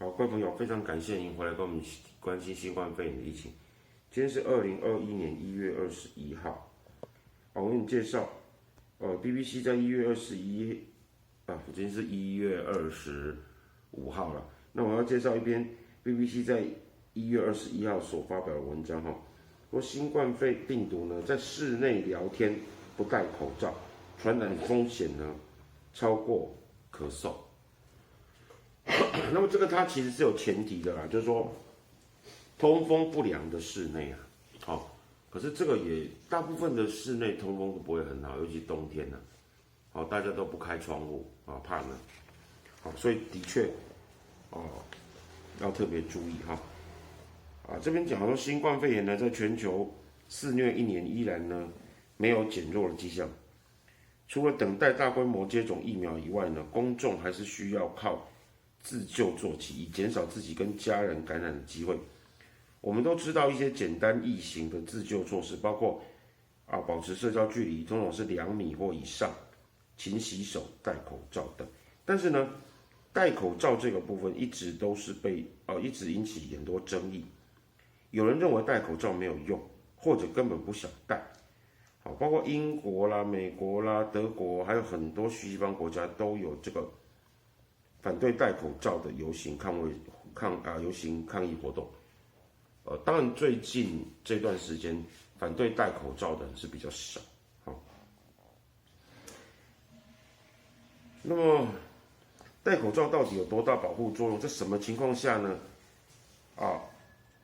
好，各位朋友，非常感谢您回来跟我们关心新冠肺炎的疫情。今天是2021年1月21号，我给你介绍，BBC 在1月21今天是1月25号了。那我要介绍一篇 BBC 在1月21号所发表的文章哈，说新冠病毒呢在室内聊天不戴口罩，传染风险呢超过咳嗽。那么这个它其实是有前提的啦，就是说通风不良的室内可是这个也大部分的室内通风都不会很好，尤其冬天大家都不开窗户怕冷，所以的确要特别注意这边讲说新冠肺炎呢在全球肆虐1年依然呢没有减弱的迹象，除了等待大规模接种疫苗以外呢，公众还是需要靠自救做起，以减少自己跟家人感染的机会。我们都知道一些简单易行的自救措施，包括保持社交距离，通常是2米或以上，勤洗手、戴口罩等。但是呢，戴口罩这个部分一直都是一直引起很多争议。有人认为戴口罩没有用，或者根本不想戴。包括英国啦、美国啦、德国，还有很多西方国家都有这个反对戴口罩的游行抗议活动。当然最近这段时间反对戴口罩的人是比较少。那么戴口罩到底有多大保护作用？在什么情况下呢？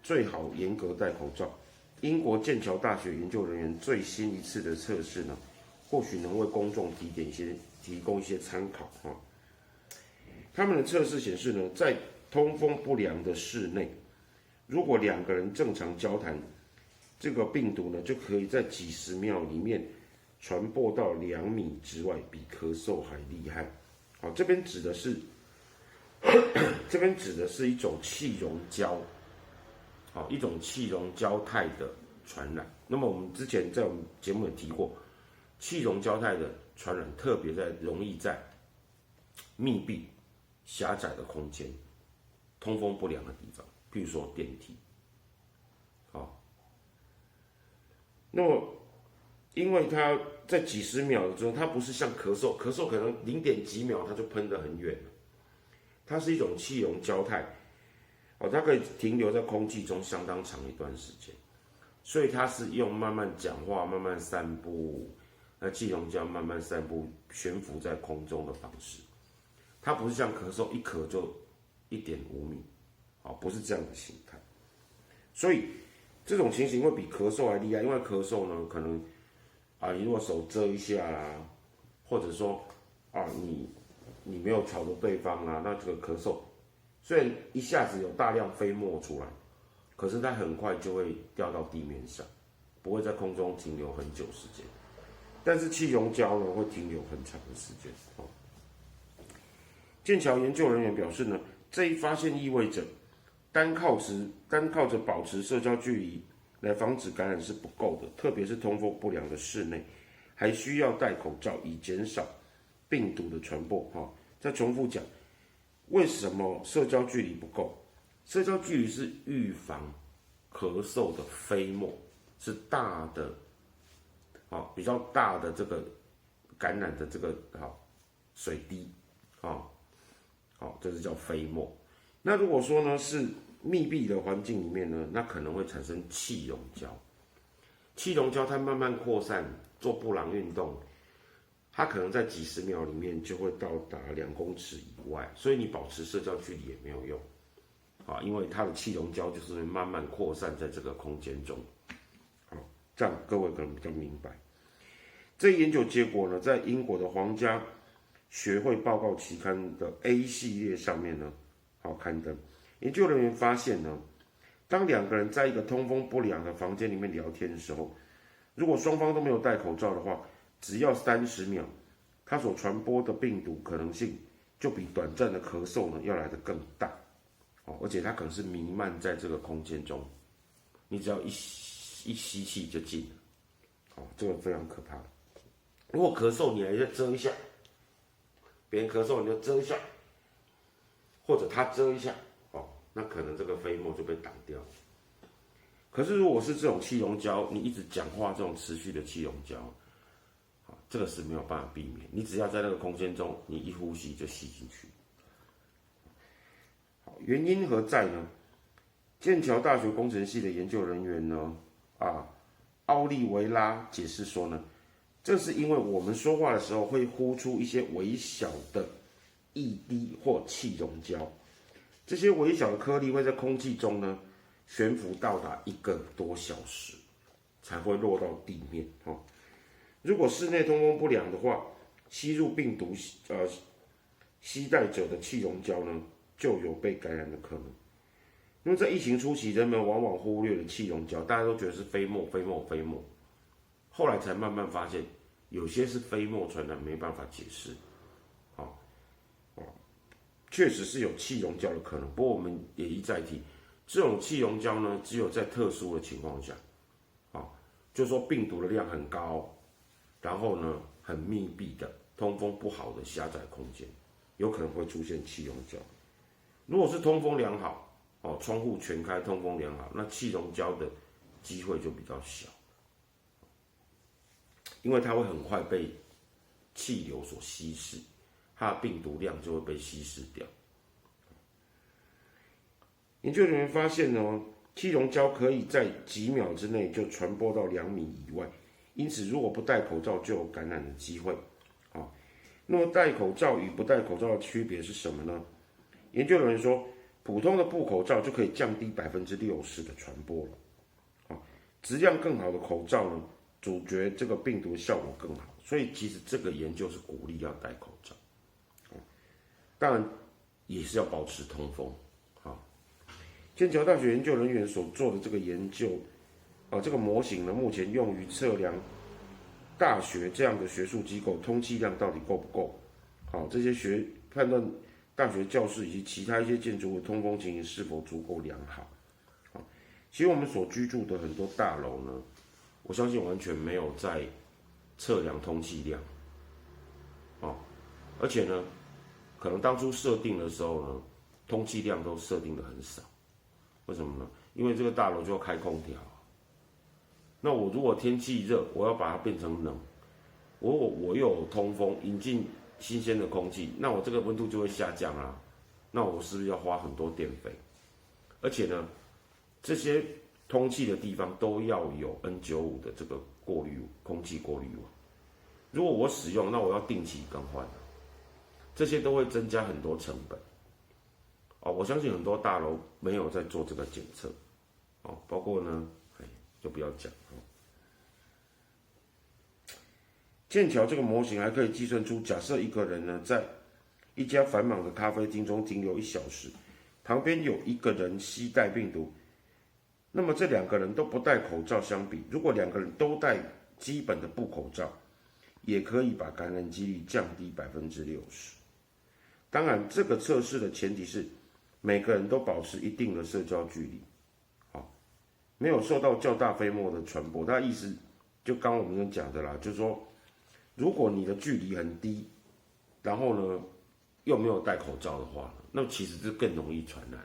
最好严格戴口罩。英国剑桥大学研究人员最新一次的测试呢，或许能为公众提供一些参考他们的测试显示呢，在通风不良的室内，如果2个人正常交谈，这个病毒呢就可以在几十秒里面传播到2米之外，比咳嗽还厉害。这边指的是一种气溶胶，一种气溶胶态的传染。那么我们之前在我们节目有提过，气溶胶态的传染特别容易在密闭狭窄的空间、通风不良的地方，譬如说电梯。那么因为它在几十秒的时候，它不是像咳嗽可能0.几秒它就喷得很远了，它是一种气溶胶态，它可以停留在空气中相当长一段时间，所以它是用慢慢讲话、慢慢散步，气溶胶慢慢散步、悬浮在空中的方式。它不是像咳嗽一咳就1.5米，不是这样的形态。所以这种情形会比咳嗽还厉害，因为咳嗽呢，可能你如果手遮一下啦，或者说你没有朝着对方那这个咳嗽虽然一下子有大量飞沫出来，可是它很快就会掉到地面上，不会在空中停留很久时间。但是气溶胶呢，会停留很长的时间。剑桥研究人员表示呢，这一发现意味着单靠着保持社交距离来防止感染是不够的，特别是通风不良的室内，还需要戴口罩以减少病毒的传播。再重复讲，为什么社交距离不够？社交距离是预防咳嗽的飞沫，是大的，比较大的这个感染的这个水滴，这是叫飞沫。那如果说呢是密闭的环境里面呢，那可能会产生气溶胶。气溶胶它慢慢扩散，做布朗运动，它可能在几十秒里面就会到达2公尺以外，所以你保持社交距离也没有用，因为它的气溶胶就是会慢慢扩散在这个空间中。这样各位可能比较明白。这研究结果呢，在英国的皇家学会报告期刊的 A 系列上面呢，刊登。研究人员发现呢，当2个人在一个通风不良的房间里面聊天的时候，如果双方都没有戴口罩的话，只要30秒，它所传播的病毒可能性就比短暂的咳嗽呢要来得更大，而且它可能是弥漫在这个空间中，你只要一吸气就进了，这个非常可怕的。如果咳嗽你还要遮一下，别人咳嗽你就遮一下，或者他遮一下，那可能这个飞沫就被挡掉。可是如果是这种气溶胶，你一直讲话这种持续的气溶胶，这个是没有办法避免。你只要在那个空间中，你一呼吸就吸进去。原因何在呢？剑桥大学工程系的研究人员呢，奥利维拉解释说呢，这是因为我们说话的时候会呼出一些微小的液滴或气溶胶，这些微小的颗粒会在空气中呢悬浮到达1个多小时，才会落到地面。如果室内通风不良的话，吸入病毒携带者的气溶胶呢，就有被感染的可能。因为在疫情初期，人们往往忽略了气溶胶，大家都觉得是飞沫，后来才慢慢发现，有些是飞沫传染，没办法解释。确实是有气溶胶的可能，不过我们也一再提，这种气溶胶呢，只有在特殊的情况下，就是说病毒的量很高，然后呢很密闭的、通风不好的狭窄空间，有可能会出现气溶胶。如果是通风良好，窗户全开，通风良好，那气溶胶的机会就比较小，因为它会很快被气流所稀释，它的病毒量就会被稀释掉。研究人员发现呢，气溶胶可以在几秒之内就传播到2米以外，因此如果不戴口罩就有感染的机会。那么戴口罩与不戴口罩的区别是什么呢？研究人员说，普通的布口罩就可以降低60%的传播了。质量更好的口罩呢，阻绝这个病毒的效果更好，所以其实这个研究是鼓励要戴口罩。当然也是要保持通风。剑桥大学研究人员所做的这个研究，这个模型呢，目前用于测量大学这样的学术机构通气量到底够不够。这些判断大学教室以及其他一些建筑物的通风情形是否足够良好。其实我们所居住的很多大楼呢，我相信完全没有在测量通气量。而且呢，可能当初设定的时候呢，通气量都设定的很少。为什么呢？因为这个大楼就要开空调。那我如果天气热，我要把它变成冷，我又有通风，引进新鲜的空气，那我这个温度就会下降啊。那我是不是要花很多电费？而且呢，这些通气的地方都要有 N95 的这个空气过滤网。如果我使用，那我要定期更换，这些都会增加很多成本。我相信很多大楼没有在做这个检测，包括呢，就不要讲。剑桥这个模型还可以计算出，假设一个人呢在一家繁忙的咖啡厅中停留1小时，旁边有一个人携带病毒，那么这2个人都不戴口罩相比，如果2个人都戴基本的布口罩，也可以把感染几率降低60%。当然，这个测试的前提是每个人都保持一定的社交距离，没有受到较大飞沫的传播。它的意思就刚我们讲的啦，就是说，如果你的距离很低，然后呢又没有戴口罩的话，那其实就更容易传染。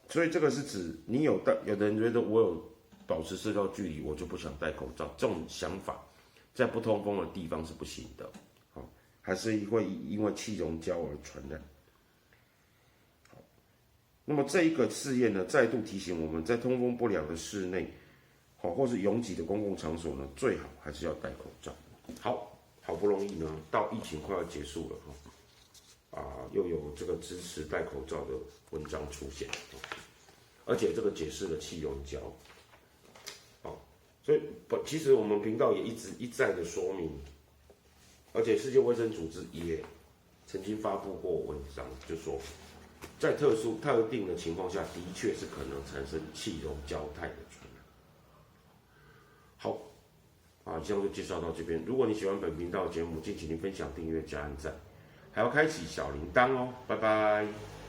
所以这个是指你有的人觉得我有保持社交距离，我就不想戴口罩，这种想法在不通风的地方是不行的。还是会因为气溶胶而传染。那么这一个试验呢，再度提醒我们在通风不良的室内，或是拥挤的公共场所呢，最好还是要戴口罩。好不容易呢，到疫情快要结束了，又有这个支持戴口罩的文章出现，而且这个解释了气溶胶。所以其实我们频道也一再的说明。而且世界卫生组织也曾经发布过文章，就说在特定的情况下，的确是可能产生气溶胶态的传染。好，以上就介绍到这边。如果你喜欢本频道的节目，敬请您分享、订阅、加按赞，还要开启小铃铛哦。拜拜。